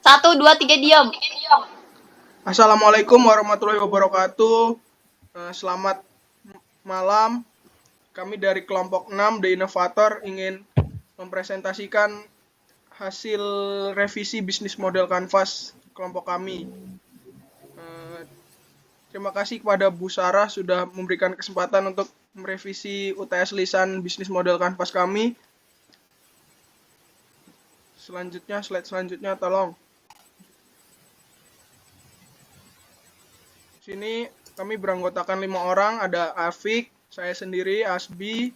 1, 2, 3 diam. Assalamualaikum warahmatullahi wabarakatuh. Selamat malam. Kami dari kelompok 6 The Innovator ingin mempresentasikan hasil revisi bisnis model Canvas kelompok kami. Terima kasih kepada Bu Sarah sudah memberikan kesempatan untuk merevisi UTS lisan bisnis model Canvas kami. Selanjutnya, slide selanjutnya tolong. Sini kami beranggotakan 5 orang, ada Afik, saya sendiri, Asbi,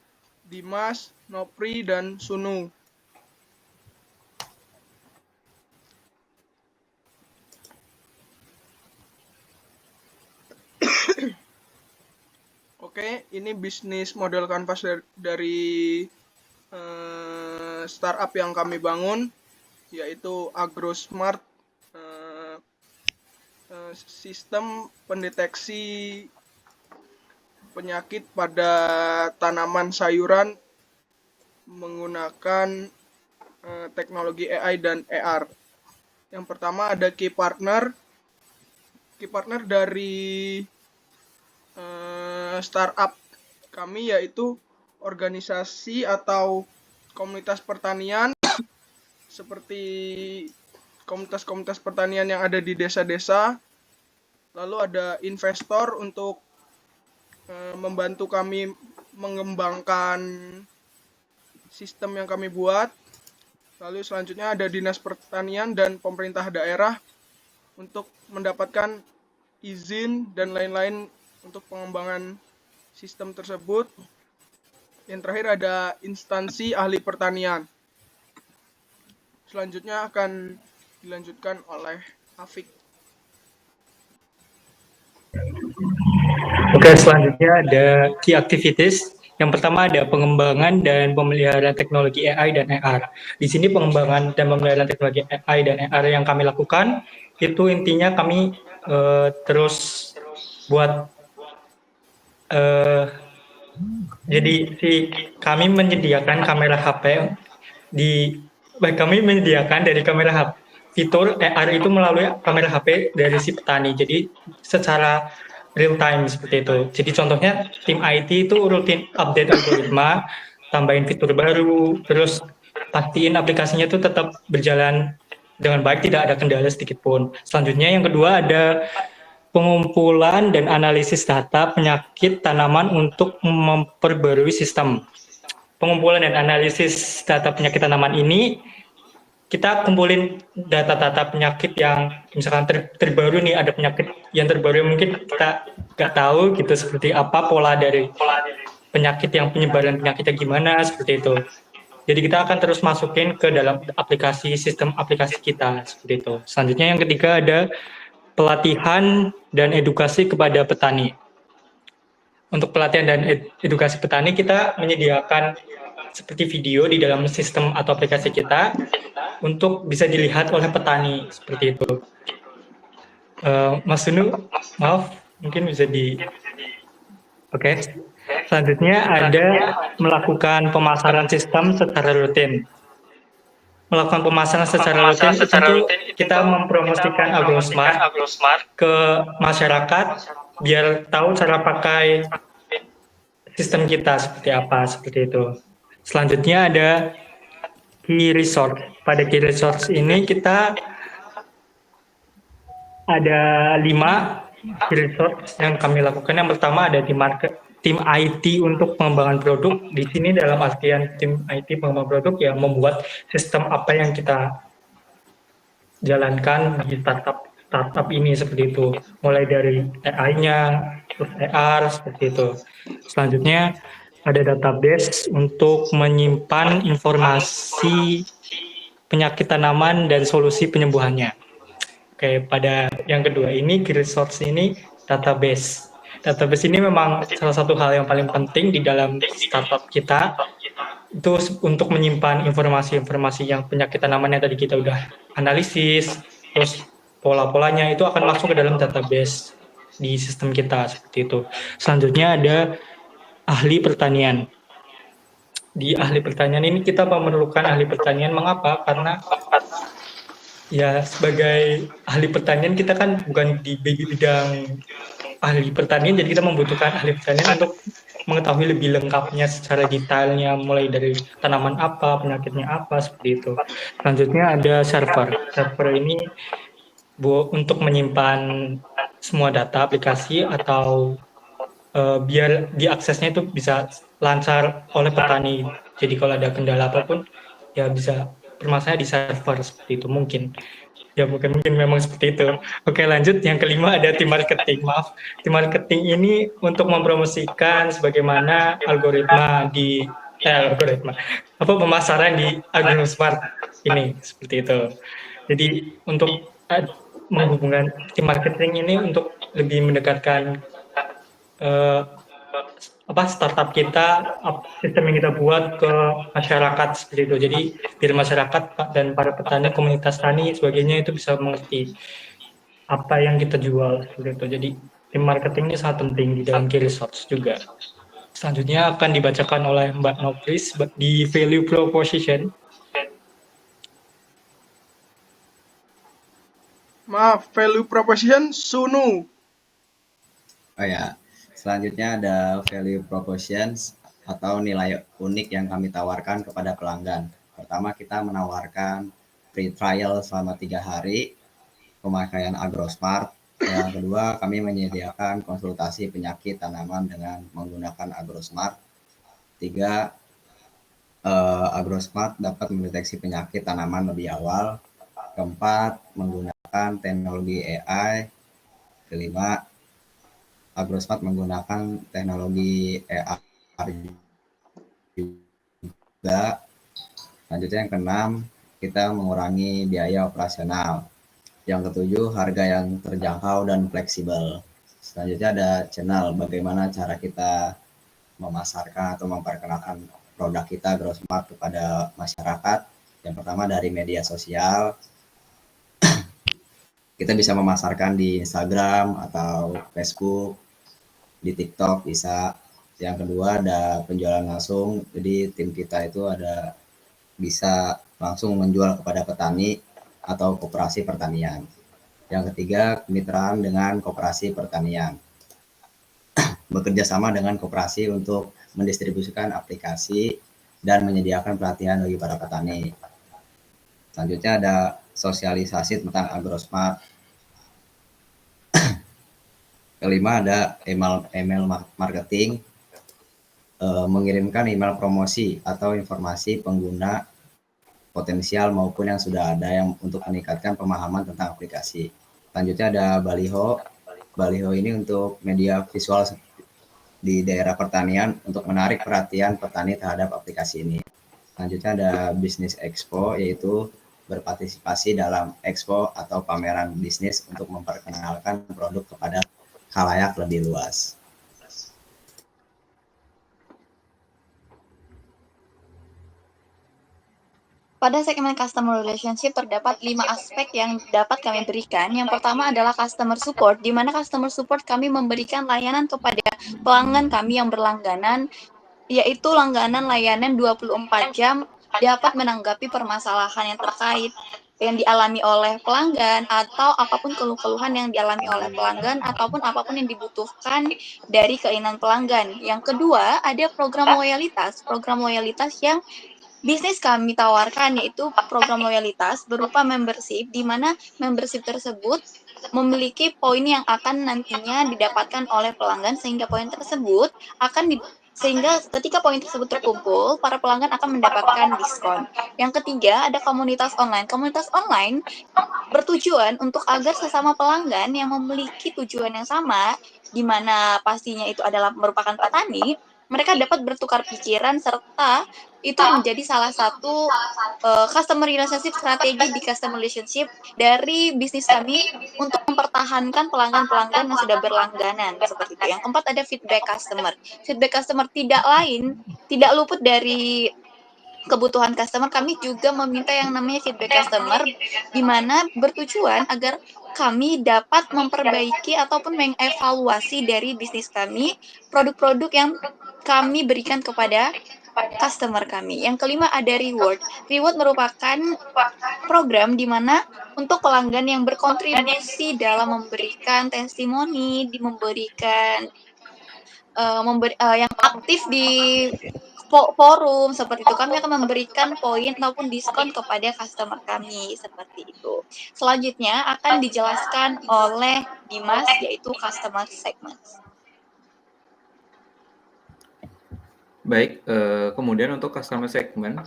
Dimas, Nopri, dan Sunu. Oke, ini bisnis model Canvas dari startup yang kami bangun, yaitu AgroSmart, sistem pendeteksi penyakit pada tanaman sayuran menggunakan teknologi AI dan AR. Yang pertama ada key partner. Key partner dari startup kami yaitu organisasi atau komunitas pertanian seperti komunitas-komunitas pertanian yang ada di desa-desa. Lalu ada investor untuk membantu kami mengembangkan sistem yang kami buat. Lalu selanjutnya ada dinas pertanian dan pemerintah daerah untuk mendapatkan izin dan lain-lain untuk pengembangan sistem tersebut. Yang terakhir ada instansi ahli pertanian. Selanjutnya akan dilanjutkan oleh Afik. Oke, selanjutnya ada key activities. Yang pertama ada pengembangan dan pemeliharaan teknologi AI dan AR. Di sini pengembangan dan pemeliharaan teknologi AI dan AR yang kami lakukan, itu intinya kami terus buat jadi kami menyediakan kamera HP kami menyediakan dari kamera HP fitur AR itu melalui kamera HP dari si petani. Jadi secara real time seperti itu. Jadi contohnya tim IT itu rutin update algoritma, tambahin fitur baru, terus pastiin aplikasinya itu tetap berjalan dengan baik, tidak ada kendala sedikit pun. Selanjutnya yang kedua ada pengumpulan dan analisis data penyakit tanaman untuk memperbarui sistem. Pengumpulan dan analisis data penyakit tanaman ini kita kumpulin data-data penyakit yang misalkan terbaru nih, ada penyakit yang terbaru yang mungkin kita nggak tahu gitu seperti apa pola dari penyakit, yang penyebaran penyakitnya gimana seperti itu. Jadi kita akan terus masukin ke dalam aplikasi, sistem aplikasi kita seperti itu. Selanjutnya yang ketiga ada pelatihan dan edukasi kepada petani. Untuk pelatihan dan edukasi petani kita menyediakan seperti video di dalam sistem atau aplikasi kita untuk bisa dilihat oleh petani seperti itu. Mas Sunu, maaf, mungkin bisa Oke. Selanjutnya ada melakukan pemasaran sistem secara rutin. Melakukan pemasaran secara rutin tentu kita mempromosikan AgroSmart ke masyarakat biar tahu cara pakai sistem kita seperti apa, seperti itu. Selanjutnya ada key resource. Pada key resource ini kita ada 5 key resource yang kami lakukan. Yang pertama ada tim IT untuk pengembangan produk. Di sini dalam artian tim IT pengembangan produk yang membuat sistem apa yang kita jalankan di startup ini seperti itu. Mulai dari AI-nya, terus AR seperti itu. Selanjutnya ada database untuk menyimpan informasi penyakit tanaman dan solusi penyembuhannya. Oke, pada yang kedua ini key resource ini database. Database ini memang salah satu hal yang paling penting di dalam startup kita. Itu untuk menyimpan informasi-informasi yang penyakit tanaman yang tadi kita udah analisis, terus pola-polanya itu akan masuk ke dalam database di sistem kita seperti itu. Selanjutnya ada ahli pertanian. Di ahli pertanian ini kita memerlukan ahli pertanian, mengapa? Karena Ya, sebagai ahli pertanian kita kan bukan di bidang ahli pertanian, jadi kita membutuhkan ahli pertanian untuk mengetahui lebih lengkapnya secara detailnya, mulai dari tanaman apa, penyakitnya apa, seperti itu. Selanjutnya ada server. Server ini untuk menyimpan semua data aplikasi atau biar diaksesnya itu bisa lancar oleh petani. Jadi kalau ada kendala apapun, ya bisa bermasalah di server seperti itu mungkin. Ya mungkin memang seperti itu. Oke lanjut, yang kelima ada tim marketing. Maaf, tim marketing ini untuk mempromosikan sebagaimana algoritma apa pemasaran di AgroSmart ini seperti itu. Jadi untuk menghubungkan tim marketing ini untuk lebih mendekatkan eh, apa startup kita, sistem yang kita buat ke masyarakat seperti itu. Jadi biar masyarakat dan para petani, komunitas tani sebagainya itu bisa mengerti apa yang kita jual seperti itu. Jadi tim marketing ini sangat penting di dalam key research juga. Selanjutnya akan dibacakan oleh Mbak Nopris di value proposition. Maaf, value proposition Sunu. Oh ya, selanjutnya ada value propositions atau nilai unik yang kami tawarkan kepada pelanggan. Pertama, kita menawarkan free trial selama 3 hari pemakaian AgroSmart. Yang kedua, kami menyediakan konsultasi penyakit tanaman dengan menggunakan AgroSmart. Tiga, AgroSmart dapat mendeteksi penyakit tanaman lebih awal. Keempat, menggunakan teknologi AI. Kelima, AgroSmart menggunakan teknologi AR juga. Selanjutnya yang keenam, kita mengurangi biaya operasional. Yang ketujuh, harga yang terjangkau dan fleksibel. Selanjutnya ada channel, bagaimana cara kita memasarkan atau memperkenalkan produk kita AgroSmart kepada masyarakat. Yang pertama dari media sosial, kita bisa memasarkan di Instagram atau Facebook, di TikTok bisa. Yang kedua ada penjualan langsung, jadi tim kita itu ada bisa langsung menjual kepada petani atau koperasi pertanian. Yang ketiga, kemitraan dengan koperasi pertanian. Bekerja sama dengan koperasi untuk mendistribusikan aplikasi dan menyediakan pelatihan bagi para petani. Selanjutnya ada sosialisasi tentang AgroSmart. Kelima ada email marketing, mengirimkan email promosi atau informasi pengguna potensial maupun yang sudah ada yang untuk meningkatkan pemahaman tentang aplikasi. Selanjutnya ada baliho. Baliho ini untuk media visual di daerah pertanian untuk menarik perhatian petani terhadap aplikasi ini. Selanjutnya ada bisnis expo, yaitu berpartisipasi dalam expo atau pameran bisnis untuk memperkenalkan produk kepada khalayak lebih luas. Pada segmen customer relationship terdapat 5 aspek yang dapat kami berikan. Yang pertama adalah customer support, di mana customer support kami memberikan layanan kepada pelanggan kami yang berlangganan, yaitu langganan layanan 24 jam dapat menanggapi permasalahan yang terkait yang dialami oleh pelanggan atau apapun keluhan yang dialami oleh pelanggan ataupun apapun yang dibutuhkan dari keinginan pelanggan. Yang kedua, ada program loyalitas yang bisnis kami tawarkan, yaitu program loyalitas berupa membership, di mana membership tersebut memiliki poin yang akan nantinya didapatkan oleh pelanggan, sehingga poin tersebut sehingga ketika poin tersebut terkumpul, para pelanggan akan mendapatkan diskon. Yang ketiga, ada komunitas online. Komunitas online bertujuan untuk agar sesama pelanggan yang memiliki tujuan yang sama, di mana pastinya itu adalah merupakan petani, mereka dapat bertukar pikiran serta itu menjadi salah satu customer relationship strategi di customer relationship dari bisnis kami untuk mempertahankan pelanggan-pelanggan yang sudah berlangganan seperti itu. Yang keempat ada feedback customer. Feedback customer tidak luput dari kebutuhan customer. Kami juga meminta yang namanya feedback customer, di mana bertujuan agar kami dapat memperbaiki ataupun mengevaluasi dari bisnis kami, produk-produk yang kami berikan kepada customer kami. Yang kelima ada reward. Reward merupakan program di mana untuk pelanggan yang berkontribusi dalam memberikan testimoni, memberikan yang aktif di forum seperti itu, kami akan memberikan poin maupun diskon kepada customer kami seperti itu. Selanjutnya akan dijelaskan oleh Dimas, yaitu customer segment. Baik, kemudian untuk customer segment,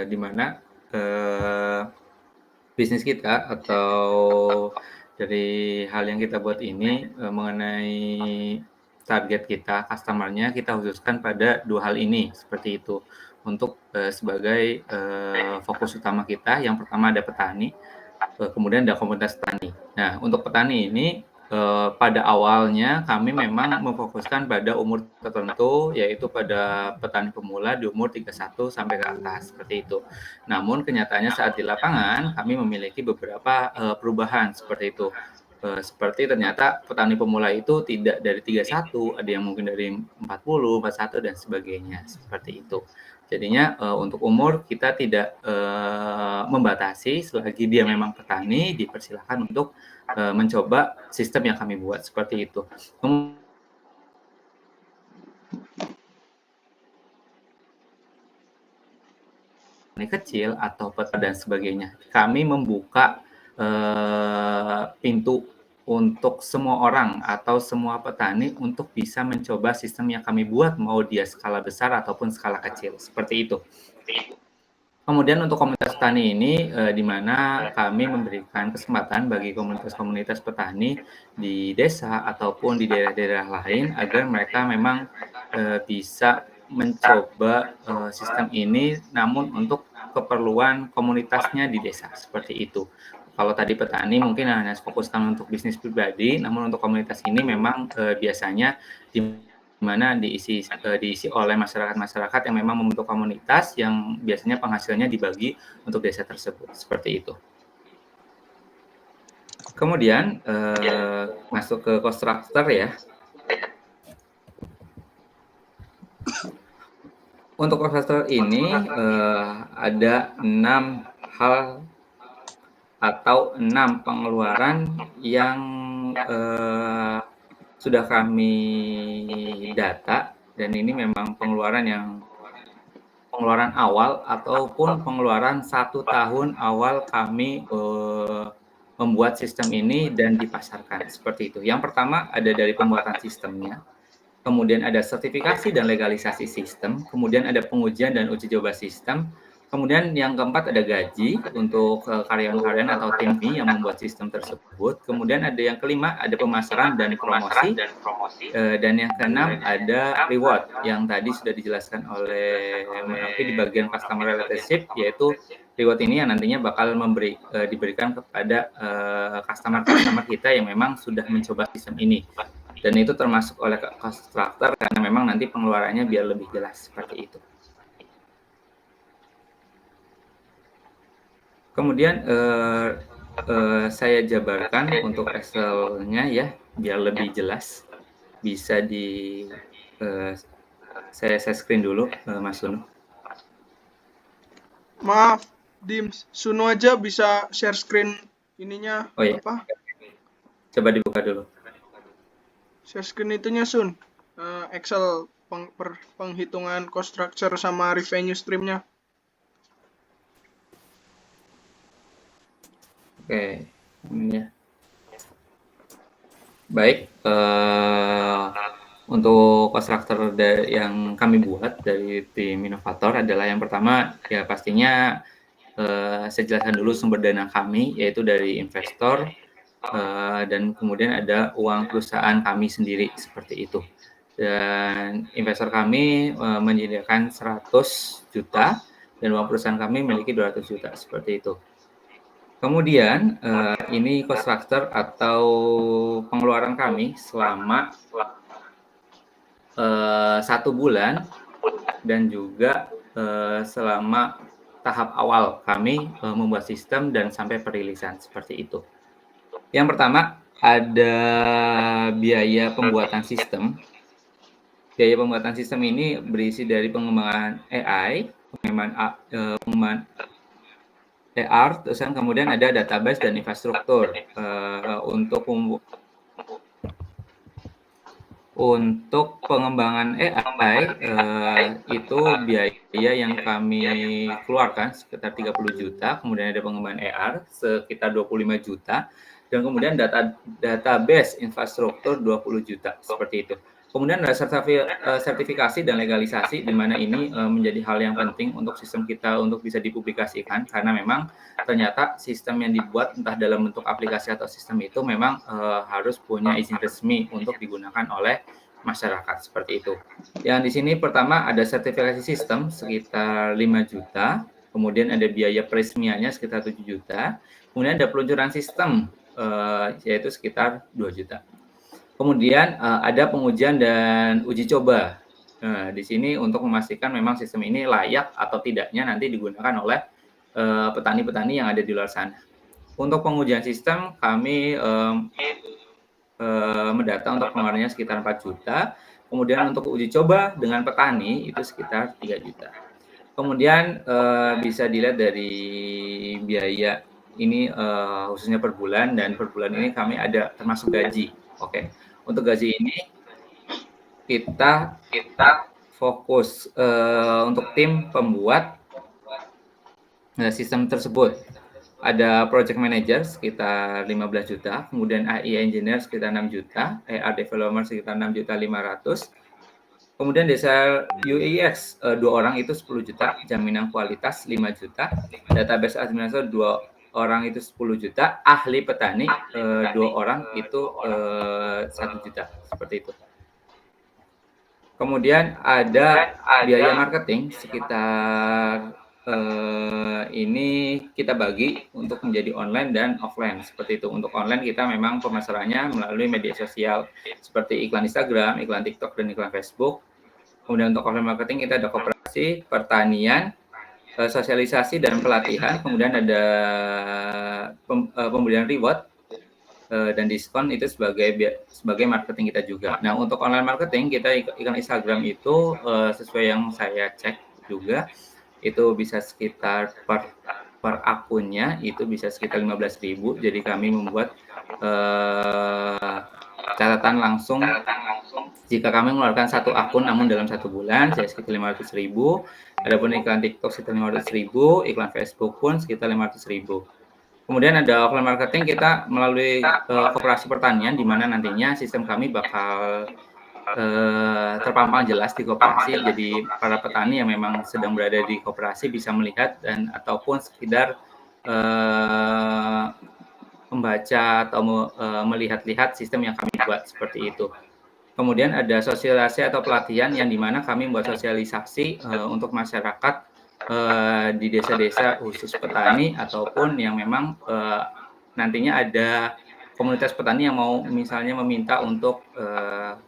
di mana bisnis kita atau dari hal yang kita buat ini mengenai target kita, customer-nya kita khususkan pada 2 hal ini, seperti itu. Untuk sebagai fokus utama kita, yang pertama ada petani, kemudian ada komunitas petani. Nah, untuk petani ini pada awalnya kami memang memfokuskan pada umur tertentu, yaitu pada petani pemula di umur 31 sampai ke atas, seperti itu. Namun kenyataannya saat di lapangan kami memiliki beberapa perubahan seperti itu. Seperti ternyata petani pemula itu tidak dari 31, ada yang mungkin dari 40, 41 dan sebagainya, seperti itu. Jadinya untuk umur kita tidak membatasi, selagi dia memang petani dipersilakan untuk mencoba sistem yang kami buat seperti itu. Petani kecil atau petani dan sebagainya, kami membuka pintu untuk semua orang atau semua petani untuk bisa mencoba sistem yang kami buat, mau dia skala besar ataupun skala kecil, seperti itu. Kemudian untuk komunitas petani ini, di mana kami memberikan kesempatan bagi komunitas-komunitas petani di desa ataupun di daerah-daerah lain agar mereka memang bisa mencoba sistem ini, namun untuk keperluan komunitasnya di desa, seperti itu. Kalau tadi petani mungkin hanya fokuskan untuk bisnis pribadi, namun untuk komunitas ini memang biasanya di mana diisi oleh masyarakat-masyarakat yang memang membentuk komunitas yang biasanya penghasilannya dibagi untuk desa tersebut, seperti itu. Kemudian masuk ke cost structure ya. Untuk cost structure ini ada 6 hal atau 6 pengeluaran yang sudah kami data, dan ini memang pengeluaran awal ataupun pengeluaran 1 tahun awal kami membuat sistem ini dan dipasarkan, seperti itu. Yang pertama ada dari pembuatan sistemnya, kemudian ada sertifikasi dan legalisasi sistem, kemudian ada pengujian dan uji coba sistem, kemudian yang keempat ada gaji untuk karyawan-karyawan atau tim yang membuat sistem tersebut, kemudian ada yang kelima ada pemasaran dan promosi, dan yang keenam ada reward yang tadi sudah dijelaskan oleh Menovi di bagian customer relationship, yaitu reward ini yang nantinya bakal diberikan kepada customer kita yang memang sudah mencoba sistem ini. Dan itu termasuk oleh cost structure karena memang nanti pengeluarannya biar lebih jelas, seperti itu. Kemudian saya jabarkan untuk Excel-nya ya, biar lebih jelas. Bisa saya screen dulu, Mas Sunu. Maaf, Dims, Sunu aja bisa share screen ininya. Oh iya. Apa? Coba dibuka dulu. Share screen itunya Sun. Excel penghitungan cost structure sama revenue stream-nya. Oke, ya. Baik, untuk cost structure yang kami buat dari tim inovator adalah yang pertama ya pastinya saya jelaskan dulu sumber dana kami, yaitu dari investor dan kemudian ada uang perusahaan kami sendiri, seperti itu. Dan investor kami menyediakan 100 juta dan uang perusahaan kami memiliki 200 juta, seperti itu. Kemudian ini cost structure atau pengeluaran kami selama 1 bulan dan juga selama tahap awal kami membuat sistem dan sampai perilisan, seperti itu. Yang pertama ada biaya pembuatan sistem. Biaya pembuatan sistem ini berisi dari pengembangan AI, pengembangan ER, terus kan kemudian ada database dan infrastruktur. Untuk pengembangan AI itu biaya yang kami keluarkan sekitar 30 juta, kemudian ada pengembangan AR sekitar 25 juta, dan kemudian database infrastruktur 20 juta, seperti itu. Kemudian ada sertifikasi dan legalisasi, di mana ini menjadi hal yang penting untuk sistem kita untuk bisa dipublikasikan, karena memang ternyata sistem yang dibuat entah dalam bentuk aplikasi atau sistem itu memang harus punya izin resmi untuk digunakan oleh masyarakat, seperti itu. Yang di sini pertama ada sertifikasi sistem sekitar 5 juta, kemudian ada biaya peresmiannya sekitar 7 juta, kemudian ada peluncuran sistem yaitu sekitar 2 juta. Kemudian ada pengujian dan uji coba. Di sini untuk memastikan memang sistem ini layak atau tidaknya nanti digunakan oleh petani-petani yang ada di luar sana. Untuk pengujian sistem kami mendata untuk pengeluarannya sekitar 4 juta. Kemudian untuk uji coba dengan petani itu sekitar 3 juta. Kemudian bisa dilihat dari biaya ini khususnya per bulan, dan per bulan ini kami ada termasuk gaji. Oke. Untuk gaji ini kita fokus untuk tim pembuat sistem tersebut. Ada project manager sekitar 15 juta, kemudian AI engineer sekitar 6 juta, AR developer sekitar 6 juta 500. Kemudian desainer UX 2 orang itu 10 juta, jaminan kualitas 5 juta, database administrator 2 orang itu 10 juta, ahli petani 2 orang itu 1 juta, seperti itu. Kemudian ada biaya marketing sekitar ini kita bagi untuk menjadi online dan offline, seperti itu. Untuk online kita memang pemasarannya melalui media sosial seperti iklan Instagram, iklan TikTok, dan iklan Facebook. Kemudian untuk offline marketing kita ada koperasi, pertanian, sosialisasi dan pelatihan, kemudian ada pemberian reward dan diskon itu sebagai marketing kita juga. Nah, untuk online marketing kita iklan Instagram itu sesuai yang saya cek juga itu bisa sekitar per akunnya itu bisa sekitar 15.000. Jadi kami membuat catatan langsung jika kami mengeluarkan 1 akun namun dalam 1 bulan saya sekitar 500.000. Adapun iklan TikTok sekitar 500.000, iklan Facebook pun sekitar 500.000. Kemudian ada offline marketing kita melalui koperasi pertanian, di mana nantinya sistem kami bakal terpampang jelas di koperasi. Jadi para petani yang memang sedang berada di koperasi bisa melihat dan ataupun sekedar membaca atau melihat-lihat sistem yang kami buat, seperti itu. Kemudian ada sosialisasi atau pelatihan yang dimana kami membuat sosialisasi untuk masyarakat di desa-desa khusus petani ataupun yang memang nantinya ada komunitas petani yang mau misalnya meminta untuk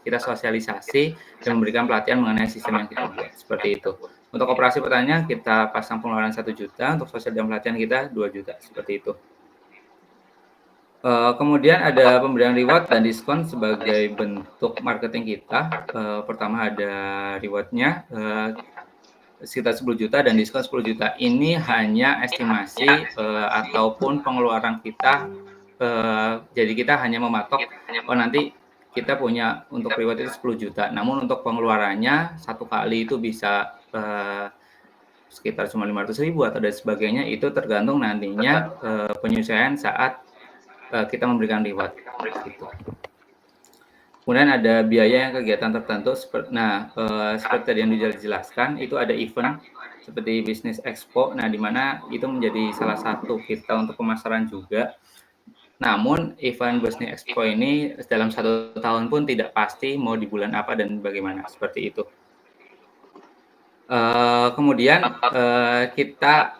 kita sosialisasi dan memberikan pelatihan mengenai sistem yang kita buat, seperti itu. Untuk operasi pertanian kita pasang pengeluaran 1 juta, untuk sosial dan pelatihan kita 2 juta, seperti itu. Kemudian ada pemberian reward dan diskon sebagai bentuk marketing kita. Pertama ada rewardnya sekitar 10 juta dan diskon 10 juta. Ini hanya estimasi ataupun pengeluaran kita. Jadi kita hanya mematok, nanti kita punya untuk reward itu 10 juta. Namun untuk pengeluarannya 1 kali itu bisa sekitar cuma 500.000 atau dan sebagainya. Itu tergantung nantinya penyesuaian saat kita memberikan reward. Gitu. Kemudian ada biaya yang kegiatan tertentu. Seperti tadi yang dijelaskan, itu ada event seperti Business Expo. Nah, di mana itu menjadi salah satu kita untuk pemasaran juga. Namun, event Business Expo ini dalam 1 tahun pun tidak pasti mau di bulan apa dan bagaimana, seperti itu. Kemudian kita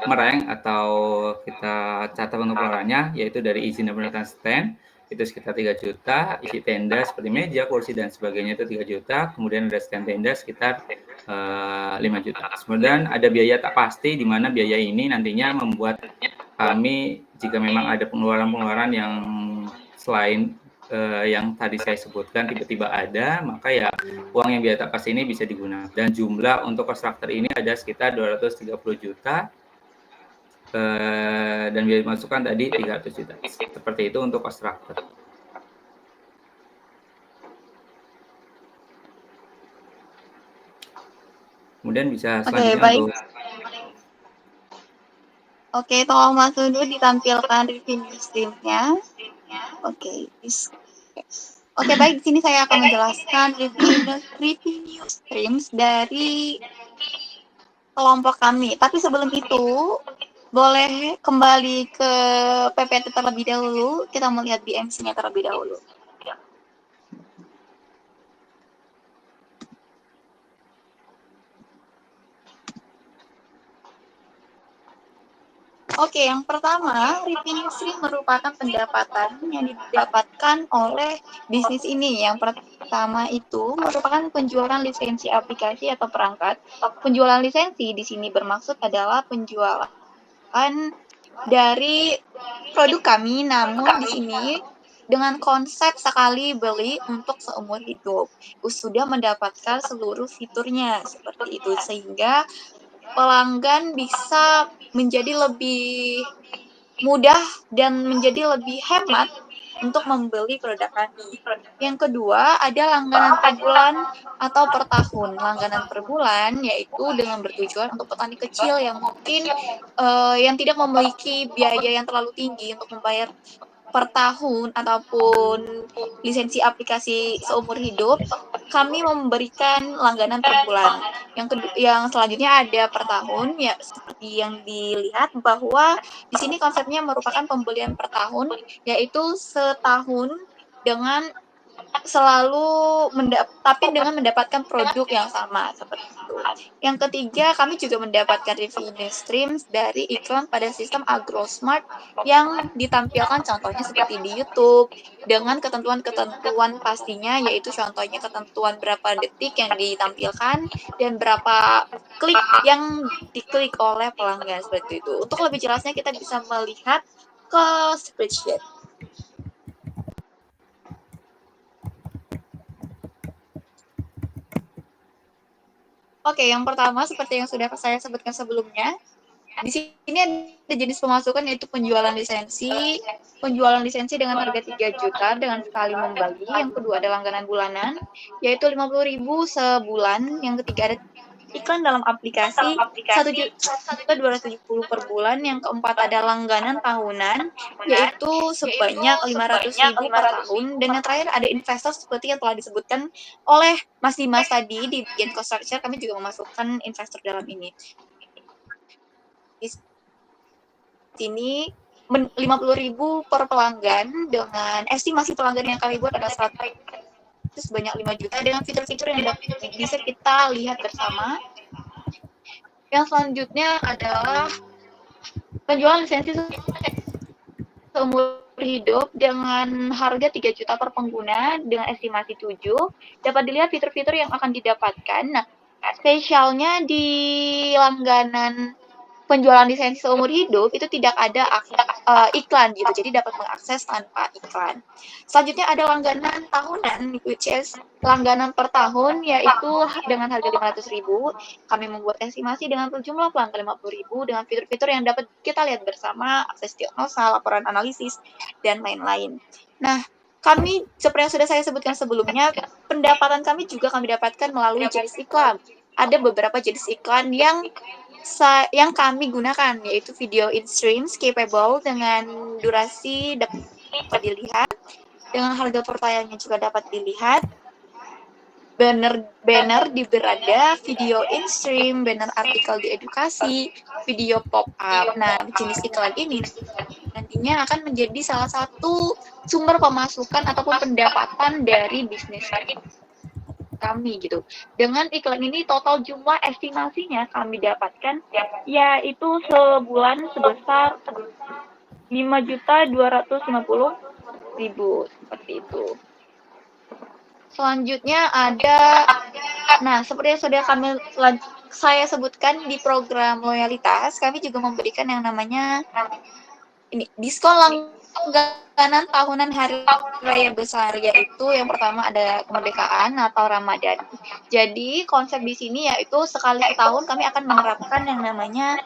meraih atau kita catat untuk pengeluarannya, yaitu dari izin dan penerapan stand itu sekitar 3 juta, isi tenda seperti meja, kursi dan sebagainya itu 3 juta, kemudian ada stand tenda sekitar 5 juta. Kemudian ada biaya tak pasti, di mana biaya ini nantinya membuat kami jika memang ada pengeluaran-pengeluaran yang selain yang tadi saya sebutkan tiba-tiba ada, maka ya uang yang biaya tak pasti ini bisa digunakan. Dan jumlah untuk konstruktor ini ada sekitar 230 juta dan biaya masukan tadi 300 juta. Seperti itu untuk cost structure. Kemudian bisa selanjutnya baik. untuk Oke, tolong Mas Undu ditampilkan revenue stream-nya. Oke, baik, di sini saya akan menjelaskan revenue streams dari kelompok kami. Tapi sebelum itu, boleh kembali ke PPT terlebih dahulu. Kita melihat BMC-nya terlebih dahulu. Oke, yang pertama, revenue stream merupakan pendapatan yang didapatkan oleh bisnis ini. Yang pertama itu merupakan penjualan lisensi aplikasi atau perangkat. Penjualan lisensi di sini bermaksud adalah penjualan dari produk kami, namun di sini dengan konsep sekali beli untuk seumur hidup. Sudah mendapatkan seluruh fiturnya seperti itu, sehingga pelanggan bisa menjadi lebih mudah dan menjadi lebih hemat untuk membeli produk kami. Yang kedua, ada langganan per bulan atau per tahun. Langganan per bulan yaitu dengan bertujuan untuk petani kecil yang mungkin yang tidak memiliki biaya yang terlalu tinggi untuk membayar per tahun ataupun lisensi aplikasi seumur hidup, kami memberikan langganan per bulan. Yang selanjutnya ada per tahun, ya seperti yang dilihat bahwa di sini konsepnya merupakan pembelian per tahun, yaitu setahun dengan selalu tapi dengan mendapatkan produk yang sama seperti itu. Yang ketiga, kami juga mendapatkan revenue streams dari iklan pada sistem AgroSmart yang ditampilkan contohnya seperti di YouTube dengan ketentuan-ketentuan pastinya, yaitu contohnya ketentuan berapa detik yang ditampilkan dan berapa klik yang diklik oleh pelanggan seperti itu. Untuk lebih jelasnya kita bisa melihat ke spreadsheet. Oke, yang pertama seperti yang sudah saya sebutkan sebelumnya, di sini ada jenis pemasukan yaitu penjualan lisensi dengan harga 3 juta dengan sekali membagi. Yang kedua ada langganan bulanan, yaitu 50.000 sebulan. Yang ketiga ada iklan dalam aplikasi 1.270 per bulan. Yang keempat ada langganan tahunan, yaitu sebanyak 500.000 per tahun. Dan yang terakhir ada investor seperti yang telah disebutkan oleh Mas Dimas tadi di bagian cost structure, kami juga memasukkan investor dalam ini. Di sini 50.000 per pelanggan dengan estimasi pelanggan yang kami buat adalah 100 sebanyak 5 juta dengan fitur-fitur yang bisa kita lihat bersama. Yang selanjutnya adalah penjualan lisensi seumur hidup dengan harga 3 juta per pengguna dengan estimasi 7. Dapat dilihat fitur-fitur yang akan didapatkan. Nah, spesialnya di langganan penjualan lisensi seumur hidup itu tidak ada iklan gitu, jadi dapat mengakses tanpa iklan. Selanjutnya ada langganan tahunan, which is langganan per tahun, yaitu dengan harga 500.000. Kami membuat estimasi dengan jumlah pelanggan 50.000 dengan fitur-fitur yang dapat kita lihat bersama, akses diagnosa, laporan analisis, dan lain-lain. Nah, kami, seperti yang sudah saya sebutkan sebelumnya, pendapatan kami juga kami dapatkan melalui jenis iklan. Ada beberapa jenis iklan yang kami gunakan, yaitu video in streams capable dengan durasi dapat dilihat, dengan harga pertayangnya juga dapat dilihat, banner di beranda, video in stream, banner artikel di edukasi, video pop-up. Nah, jenis iklan ini nantinya akan menjadi salah satu sumber pemasukan ataupun pendapatan dari bisnis kami gitu. Dengan iklan ini total jumlah estimasinya kami dapatkan yaitu sebulan sebesar 5.250.000 seperti itu. Selanjutnya ada, nah seperti yang sudah saya sebutkan di program loyalitas, kami juga memberikan yang namanya ini diskon langganan tahunan hari raya besar, yaitu yang pertama ada kemerdekaan atau Ramadan. Jadi konsep di sini yaitu sekali setahun kami akan menerapkan yang namanya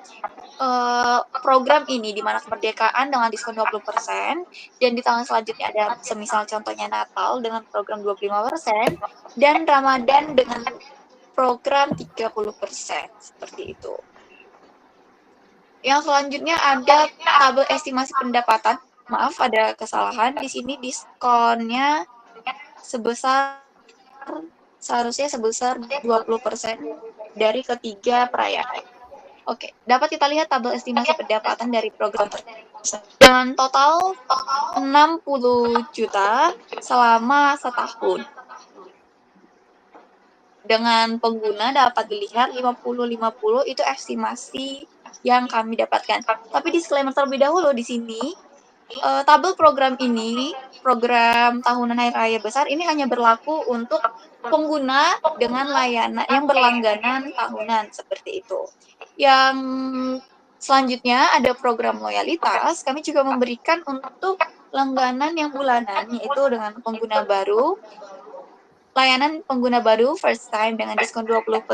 program ini di mana kemerdekaan dengan diskon 20% dan di tahun selanjutnya ada semisal contohnya Natal dengan program 25% dan Ramadan dengan program 30% seperti itu. Yang selanjutnya ada tabel estimasi pendapatan. Maaf, ada kesalahan di sini, diskonnya seharusnya sebesar 20% dari ketiga perayaan. Oke, dapat kita lihat tabel estimasi pendapatan dari program tersebut. Dengan total 60 juta selama setahun. Dengan pengguna dapat dilihat 50-50 itu estimasi yang kami dapatkan. Tapi disclaimer terlebih dahulu di sini, tabel program ini, program tahunan hari raya besar ini hanya berlaku untuk pengguna dengan layanan yang berlangganan tahunan seperti itu. Yang selanjutnya ada program loyalitas, kami juga memberikan untuk langganan yang bulanan, yaitu dengan pengguna baru, layanan pengguna baru first time dengan diskon 20%,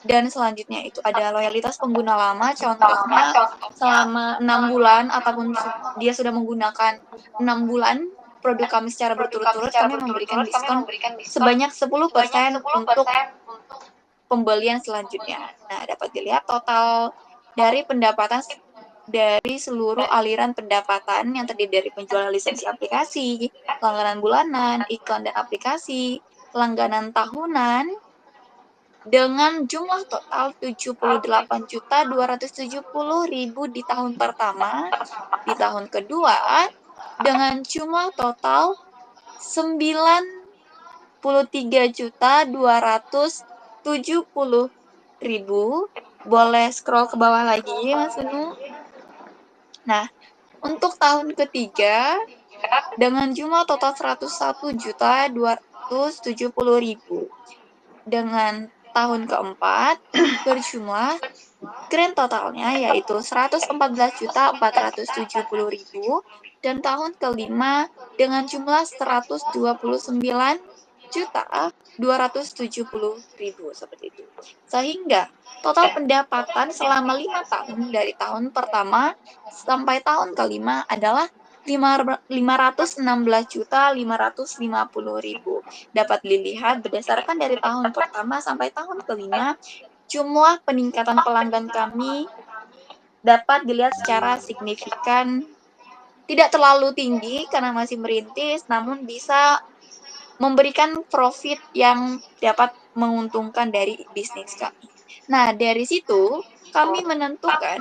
dan selanjutnya itu ada loyalitas pengguna lama, contohnya selama 6 bulan ataupun dia sudah menggunakan 6 bulan produk kami secara berturut-turut, kami memberikan diskon sebanyak 10% untuk pembelian selanjutnya. Nah, dapat dilihat total dari pendapatan dari seluruh aliran pendapatan yang terdiri dari penjualan lisensi aplikasi, langganan bulanan, iklan dan aplikasi, langganan tahunan, dengan jumlah total 78.270.000 di tahun pertama, di tahun kedua, dengan jumlah total 93.270.000. Boleh scroll ke bawah lagi, Mas Unu. Nah, untuk tahun ketiga, dengan jumlah total 101.270.000. Dengan tahun keempat, berjumlah grand totalnya yaitu 114.470.000. Dan tahun kelima dengan jumlah 129.270.000 seperti itu. Sehingga total pendapatan selama 5 tahun dari tahun pertama sampai tahun kelima adalah 516.550.000. Dapat dilihat berdasarkan dari tahun pertama sampai tahun kelima, jumlah peningkatan pelanggan kami dapat dilihat secara signifikan, tidak terlalu tinggi karena masih merintis, namun bisa memberikan profit yang dapat menguntungkan dari bisnis kami. Nah, dari situ kami menentukan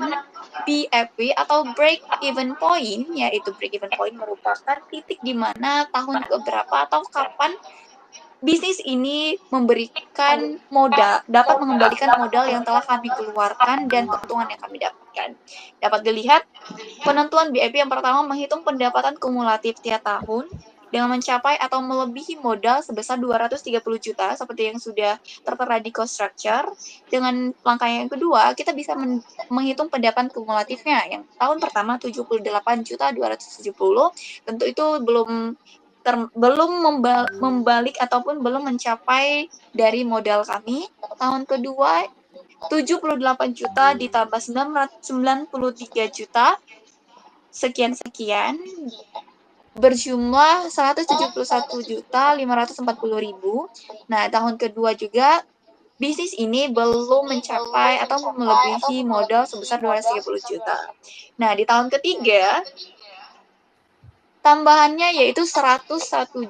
BEP atau break even point, yaitu break even point merupakan titik di mana tahun keberapa atau kapan bisnis ini memberikan modal, dapat mengembalikan modal yang telah kami keluarkan dan keuntungan yang kami dapatkan. Dapat dilihat penentuan BEP yang pertama menghitung pendapatan kumulatif tiap tahun dengan mencapai atau melebihi modal sebesar 230 juta seperti yang sudah tertera di cost structure. Dengan langkah yang kedua, kita bisa menghitung pendapatan kumulatifnya. Yang tahun pertama 78.270, tentu itu belum membalik ataupun belum mencapai dari modal kami. Tahun kedua 78 juta ditambah 93 juta sekian berjumlah 171.540.000. Nah, tahun kedua juga bisnis ini belum mencapai atau melebihi modal sebesar 230 juta. Nah, di tahun ketiga tambahannya yaitu 101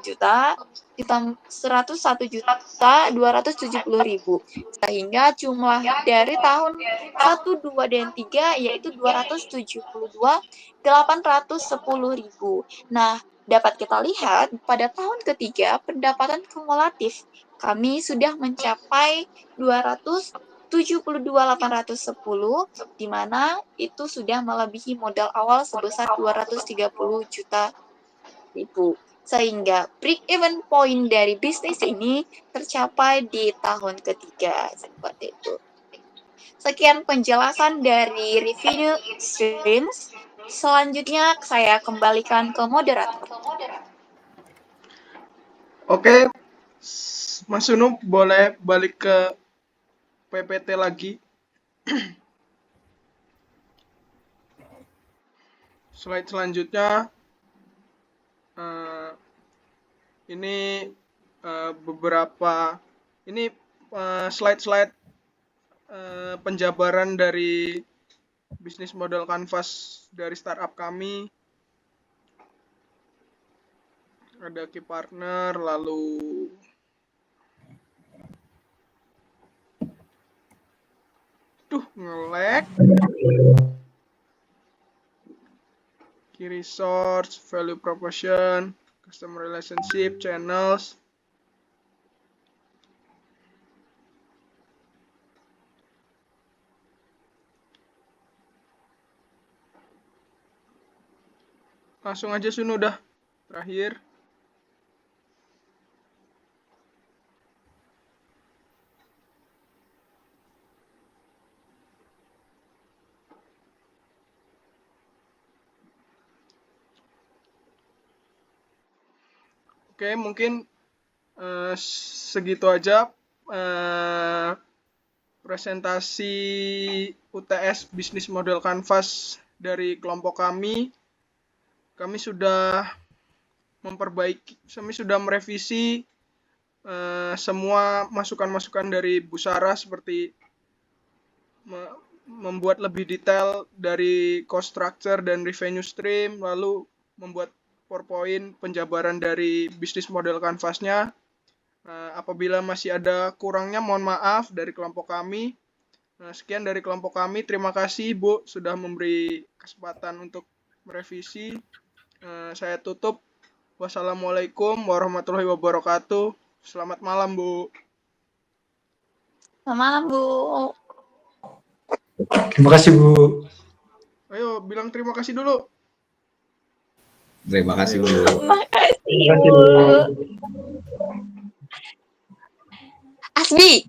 juta ditambah 101.270.000, sehingga jumlah dari tahun 1, 2, dan 3 yaitu 272.810.000. Nah, dapat kita lihat pada tahun ketiga pendapatan kumulatif kami sudah mencapai 272.810, di mana itu sudah melebihi modal awal sebesar 230 juta ribu. Sehingga break even point dari bisnis ini tercapai di tahun ketiga seperti itu. Sekian penjelasan dari revenue streams. Selanjutnya saya kembalikan ke moderator. Oke, Mas Unu boleh balik ke PPT lagi. Slide selanjutnya, ini beberapa slide-slide penjabaran dari bisnis model Canvas dari startup kami. Ada key partner, lalu nge-lag. Key resource, value proposition, customer relationship, channels. Langsung aja Sun, udah terakhir. Oke, mungkin segitu aja presentasi UTS Bisnis Model Canvas dari kelompok kami. Kami sudah merevisi semua masukan-masukan dari Bu Sarah, seperti membuat lebih detail dari cost structure dan revenue stream, lalu membuat PowerPoint penjabaran dari bisnis model Canvas-nya. Apabila masih ada kurangnya, mohon maaf dari kelompok kami. Sekian dari kelompok kami. Terima kasih Bu sudah memberi kesempatan untuk merevisi. Saya tutup. Wassalamualaikum warahmatullahi wabarakatuh. Selamat malam Bu. Selamat malam Bu. Terima kasih Bu. Ayo bilang terima kasih dulu. Terima kasih Bu. Terima kasih Terima kasih Bu. Bu. Asbi.